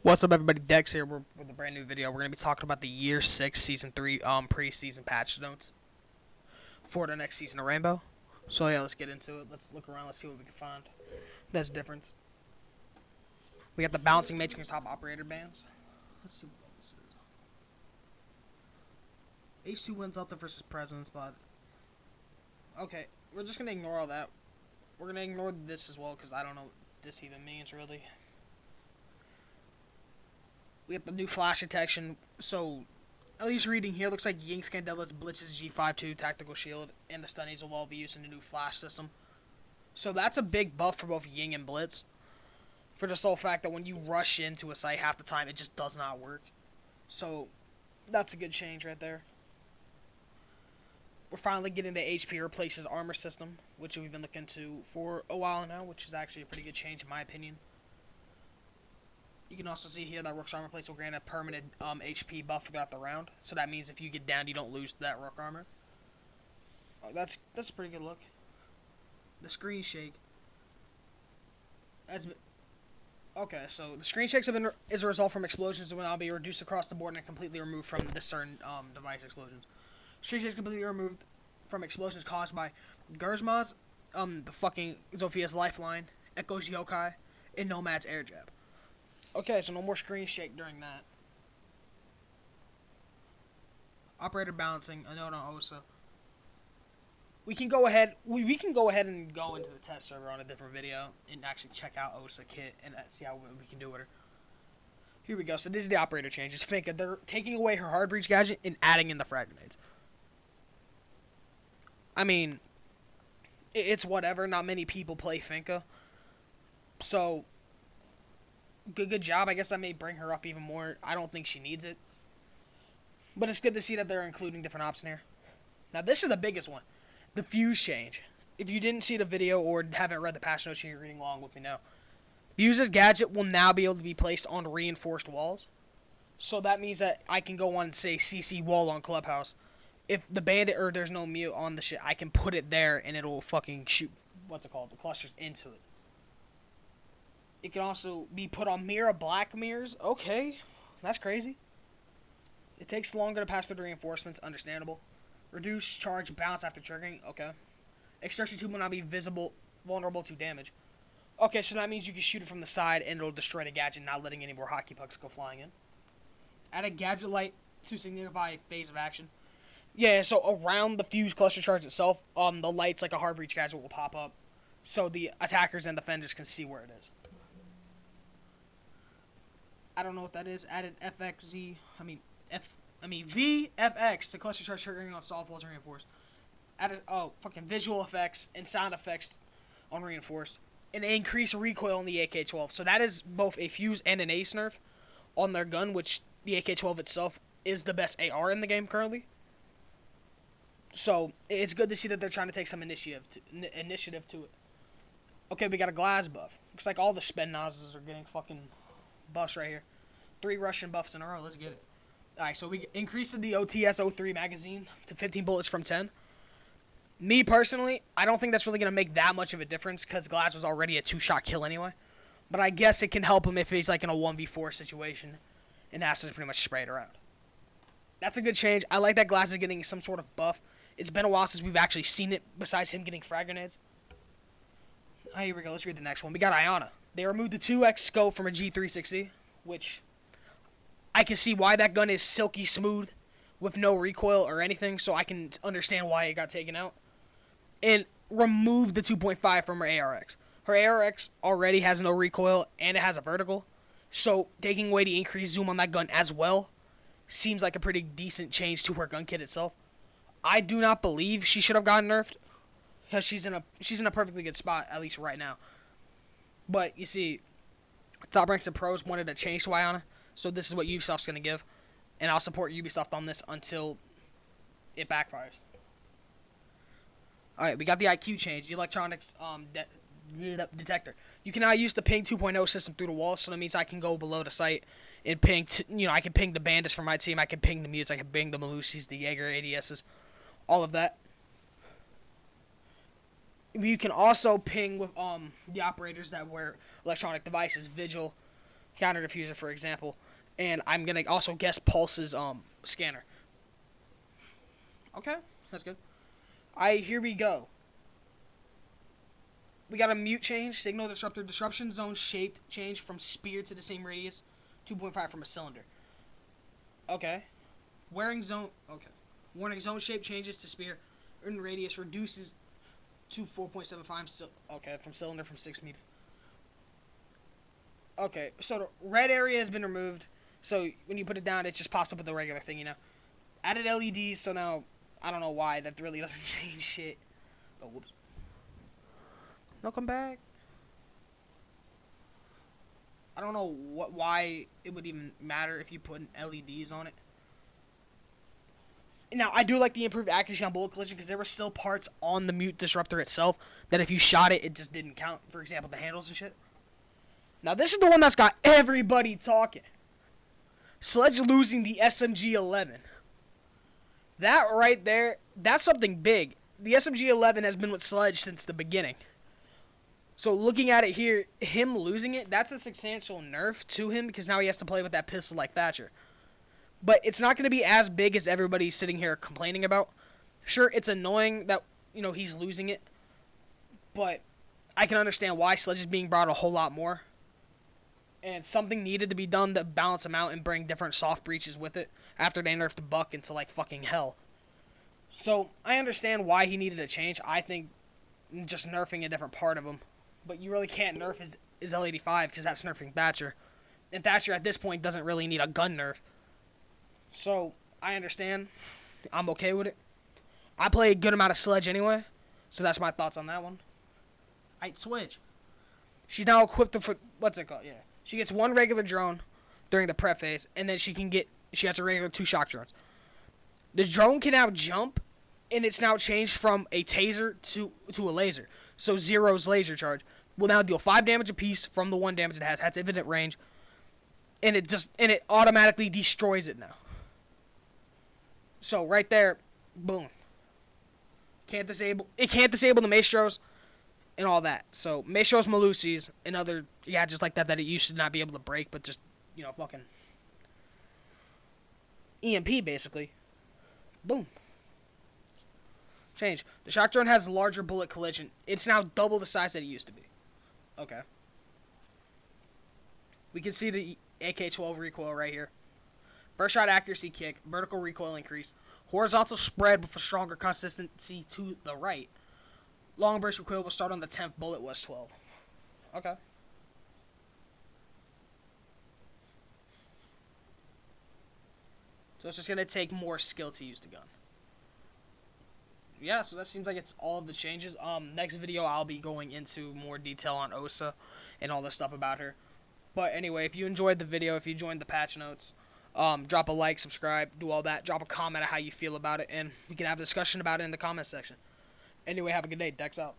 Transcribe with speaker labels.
Speaker 1: What's up, everybody? Dex here with a brand new video. We're going to be talking about the Year 6 Season 3 preseason patch notes for the next season of Rainbow. So yeah, let's get into it. Let's look around. Let's see what we can find. That's difference. We got the bouncing matrix top operator bands. Let's see what this is. H2 wins Delta versus President's, but okay, we're just going to ignore all that. We're going to ignore this as well because I don't know what this even means really. We have the new flash detection. So, at least reading here, looks like Ying Scandela's Blitz's G52 tactical shield and the Stunnies will all be using the new flash system. So that's a big buff for both Ying and Blitz. For the sole fact that when you rush into a site half the time, it just does not work. So, that's a good change right there. We're finally getting the HP replaces armor system, which we've been looking to for a while now, which is actually a pretty good change in my opinion. You can also see here that Rook's armor plates will grant a permanent HP buff throughout the round. So that means if you get down, you don't lose that Rook armor. That's a pretty good look. The screen shake. Okay, so the screen shakes is a result from explosions that will now be reduced across the board and completely removed from the certain device explosions. Screen shakes completely removed from explosions caused by Gersma's, the fucking Zophia's Lifeline, Echo's Yokai, and Nomad's Air Jab. Okay, so no more screen shake during that. Operator balancing, a note on Osa. We can go ahead. We can go ahead and go into the test server on a different video and actually check out Osa kit and see how we can do with her. Here we go. So this is the operator changes. Finka, they're taking away her hard breach gadget and adding in the frag grenades. I mean, it's whatever. Not many people play Finka, so. Good job. I guess I may bring her up even more. I don't think she needs it. But it's good to see that they're including different options here. Now, this is the biggest one. The fuse change. If you didn't see the video or haven't read the patch notes, you're reading along with me now. Fuse's gadget will now be able to be placed on reinforced walls. So that means that I can go on and say CC wall on Clubhouse. If the bandit or there's no mute on the shit, I can put it there and it'll fucking shoot, the clusters into it. It can also be put on mirror black mirrors. Okay, that's crazy. It takes longer to pass through the reinforcements. Understandable. Reduce charge bounce after triggering. Okay. Extraction tube will not be vulnerable to damage. Okay, so that means you can shoot it from the side and it'll destroy the gadget, not letting any more hockey pucks go flying in. Add a gadget light to signify phase of action. Yeah, so around the fuse cluster charge itself, the lights like a hard breach gadget will pop up, so the attackers and defenders can see where it is. I don't know what that is. Added VFX to cluster charge triggering on soft walls reinforced. Added fucking visual effects and sound effects on reinforced. And increase recoil on the AK-12. So that is both a fuse and an ace nerf on their gun, which the AK-12 itself is the best AR in the game currently. So it's good to see that they're trying to take some initiative to it. Okay, we got a glass buff. Looks like all the spin nozzles are getting fucking buffs right here. 3 Russian buffs in a row. Let's get it. Alright, so we increased the OTS-03 magazine to 15 bullets from 10. Me, personally, I don't think that's really going to make that much of a difference because Glass was already a 2-shot kill anyway. But I guess it can help him if he's like in a 1v4 situation and has to pretty much spray it around. That's a good change. I like that Glass is getting some sort of buff. It's been a while since we've actually seen it besides him getting frag grenades. Alright, here we go. Let's read the next one. We got Ayana. They removed the 2x scope from a G360, which I can see why that gun is silky smooth with no recoil or anything, so I can understand why it got taken out. And remove the 2.5 from her ARX. Her ARX already has no recoil and it has a vertical, so taking away the increased zoom on that gun as well seems like a pretty decent change to her gun kit itself. I do not believe she should have gotten nerfed because she's in a perfectly good spot, at least right now. But, you see, Top Ranks and Pros wanted a change to Ayana, so this is what Ubisoft's going to give. And I'll support Ubisoft on this until it backfires. Alright, we got the IQ change, the electronics detector. You can now use the ping 2.0 system through the walls, so that means I can go below the site and ping, I can ping the bandits from my team, I can ping the mutes, I can ping the Malusis, the Jaeger ADSs, all of that. You can also ping with the operators that wear electronic devices, Vigil, counter diffuser, for example, and I'm gonna also guess Pulse's scanner. Okay, that's good. Here we go. We got a mute change, signal disruptor, disruption zone shaped change from spear to the same radius, 2.5 from a cylinder. Okay. Warning zone shape changes to spear, and radius reduces to 4.75. Okay, from cylinder from 6 meters. Okay, so the red area has been removed. So when you put it down, it just pops up with the regular thing, you know. Added LEDs, so now I don't know why that really doesn't change shit. Oh, whoops. No, come back. I don't know why it would even matter if you put LEDs on it. Now, I do like the improved accuracy on bullet collision because there were still parts on the mute disruptor itself that if you shot it, it just didn't count. For example, the handles and shit. Now, this is the one that's got everybody talking. Sledge losing the SMG-11. That right there, that's something big. The SMG-11 has been with Sledge since the beginning. So looking at it here, him losing it, that's a substantial nerf to him because now he has to play with that pistol like Thatcher. But it's not going to be as big as everybody's sitting here complaining about. Sure, it's annoying that, he's losing it. But I can understand why Sledge is being brought a whole lot more. And something needed to be done to balance him out and bring different soft breaches with it after they nerfed Buck into, like, fucking hell. So I understand why he needed a change. I think just nerfing a different part of him. But you really can't nerf his L85 because that's nerfing Thatcher. And Thatcher at this point doesn't really need a gun nerf. So, I understand. I'm okay with it. I play a good amount of Sledge anyway. So that's my thoughts on that one. Alright, switch. She's now equipped for, what's it called? Yeah. She gets one regular drone during the prep phase. And then she has a regular 2 shock drones. This drone can now jump. And it's now changed from a taser to a laser. So Zero's laser charge will now deal 5 damage apiece from the 1 damage it has infinite range. And it automatically destroys it now. So right there, boom. It can't disable the Maestros and all that. So Maestros, Malusis, and other gadgets like that it used to not be able to break, but just, fucking EMP basically. Boom. Change. The shock drone has larger bullet collision. It's now double the size that it used to be. Okay. We can see the AK-12 recoil right here. First shot accuracy kick, vertical recoil increase, horizontal spread with a stronger consistency to the right. Long burst recoil will start on the 10th bullet was 12. Okay. So it's just going to take more skill to use the gun. Yeah, so that seems like it's all of the changes. Next video I'll be going into more detail on Osa and all the stuff about her. But anyway, if you enjoyed the video, if you joined the patch notes, drop a like, subscribe, do all that. Drop a comment on how you feel about it, and we can have a discussion about it in the comment section. Anyway, have a good day. Dex out.